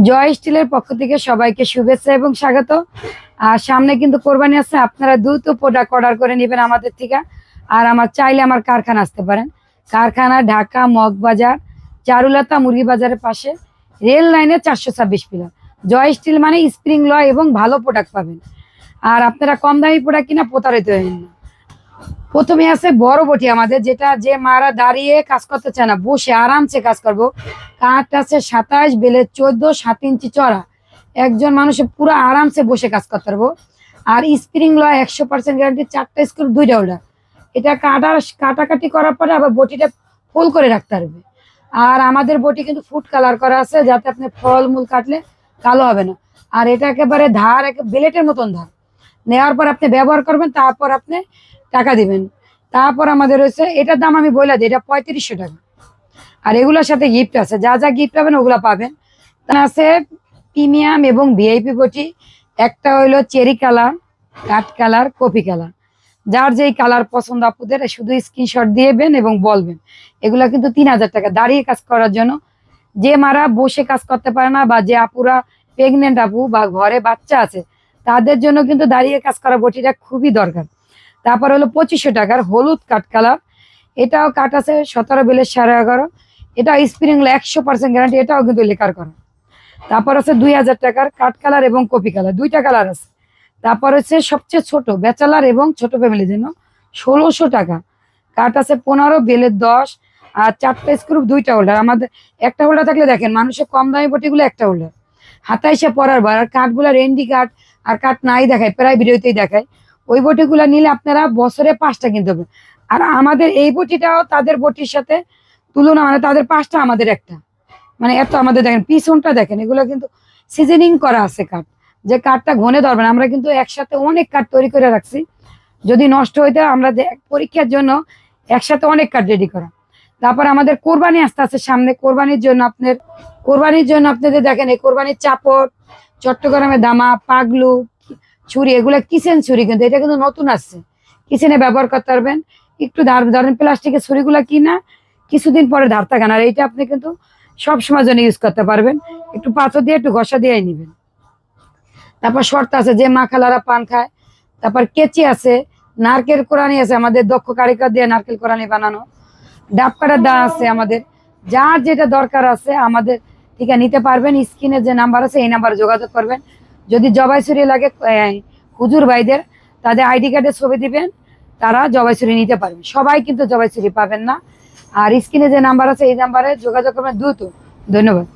জয় স্টিলের পক্ষ থেকে সবাইকে শুভেচ্ছা এবং স্বাগত। আর সামনে কিন্তু কোরবানি আছে, আপনারা দ্রুত প্রোডাক্ট অর্ডার করে নেবেন আমাদের থেকে। আর আমার চাইলে আমার কারখানা আসতে পারেন। কারখানা ঢাকা মগবাজার, চারুলতা মুরগি বাজারের পাশে, রেল লাইনে 426 পিলার। জয় স্টিল মানে স্প্রিং লয় এবং ভালো প্রোডাক্ট পাবেন। আর আপনারা কম দামি প্রোডাক্ট কিনা প্রতারিত হবেন না। প্রথমে আছে বড় বটি আমাদের, যেটা যে মারা দাঁড়িয়ে কাজ করতে চায় না, বসে আরামসে কাজ করবো। কাঠ আছে 27, বেলের 14, 7 ইঞ্চি চড়া। একজন মানুষের পুরো আরামসে বসে কাজ করতে পারবো। আর স্প্রিং লয় 100% গ্যারান্টি, 4টা স্ক্রু 2টা হোল্ডার। এটা কাটাকাটি করার পরে আবার বটিটা ফুল করে রাখতে পারবে। আর আমাদের বটি কিন্তু ফুড কালার করা আছে, যাতে আপনি ফলমূল কাটলে কালো হবে না। আর এটা একেবারে ধার, বেলেটের মতন ধার। নেওয়ার পর আপনি ব্যবহার করবেন, তারপর আপনি টাকা দিবেন। তারপর আমাদের রয়েছে, এটার দাম আমি বলে দিই, এটা 3500 টাকা। আর এগুলোর সাথে গিফট আছে, যা যা গিফট পাবেন ওগুলো পাবেন। তা আছে প্রিমিয়াম এবং ভিআইপি বটি। একটা হইলো চেরি কালার, কাঠ কালার, কফি কালার। যার যেই কালার পছন্দ আপুদের শুধু স্ক্রিনশট দিয়েবেন এবং বলবেন। এগুলা কিন্তু 3000 টাকা দাঁড়িয়ে কাজ করার জন্য। যে মারা বসে কাজ করতে পারে না, বা যে আপুরা প্রেগনেন্ট আপু বা ঘরে বাচ্চা আছে, তাদের জন্য কিন্তু দাঁড়িয়ে কাজ করা বটিটা খুবই দরকার। তারপর হলো 2500 টাকার হলুদ কাঠ কালার। এটাও কাঠ আছে 17, বেলের 11.5। এটা স্প্রিং 100% গ্যারান্টি, এটাও কিন্তু লেকার করা। তারপর আছে 2000 টাকার কাঠ কালার এবং কপি কালার, 2টা কালার আছে। তারপর হচ্ছে সবচেয়ে ছোট ব্যাচেলার এবং ছোট ফ্যামিলির জন্য 1600 টাকা। কাঠ আছে 15, বেলের 10। আর 4টা স্ক্রু, 2টা হোল্ডার। আমাদের একটা হোল্ডার থাকলে দেখেন, মানুষের কম দামি বটিগুলো একটা হোল্ডার, হাতায় সে পরার বার। আর কাঠগুলো রেন্ডি কাঠ, আর কাঠ নাই দেখায়, প্রায় ভিডিওতেই দেখায়। ওই বটিগুলো নিলে আপনারা বছরে 5টা কিনতে হবে। আর আমাদের এই বটিটাও তাদের বটির সাথে তুলনা, মানে তাদের 5টা আমাদের একটা, মানে এত আমাদের দেখেন পিছনটা দেখেন, এগুলো কিন্তু সিজনিং করা আছে কাঠ, যে কাঠটা ঘনে ধরবেন। আমরা কিন্তু একসাথে অনেক কাঠ তৈরি করে রাখছি, যদি নষ্ট হইতে আমরা পরীক্ষার জন্য একসাথে অনেক কাঠ রেডি করা। তারপর আমাদের কোরবানি আসতে আছে সামনে, কোরবানির জন্য আপনাদের দেখেন এই কোরবানির চাপড়, চট্টগ্রামের দামা, পাগলু, ছুরি, এগুলো কিচেন ছুরি, কিন্তু এটা কিন্তু নতুন আসছে, কিচেনে ব্যবহার করতে পারবেন। একটু ধরেন প্লাস্টিকের ছুরিগুলো কিনা কিছুদিন পরে ধার থাকে না, আর এইটা আপনি কিন্তু সব সময় জন্য ইউজ করতে পারবেন। একটু পাথর দিয়ে একটু ঘষা দিয়ে নিবেন। তারপর শর্ত আছে, যে মা খালারা পান খায়। তারপর কেচি আছে, নারকেল কোরানি আছে, আমাদের দক্ষ কারিগর দিয়ে নারকেল কোরানি বানানো। ডাব কাটার দা আছে আমাদের। যার যেটা দরকার আছে আমাদের থেকে নিতে পারবেন। স্ক্রিনে যে নাম্বার আছে এই নাম্বারে যোগাযোগ করবেন। যদি জবাই ছুরি লাগে হুজুর ভাইদের, তাদের আইডি কার্ডে ছবি দিবেন, তারা জবাই ছুরি নিতে পারবেন। সবাই কিন্তু জবাই ছুরি পাবেন না। আর স্ক্রিনে যে নাম্বার আছে এই নাম্বারে যোগাযোগ করবেন দ্রুত। ধন্যবাদ।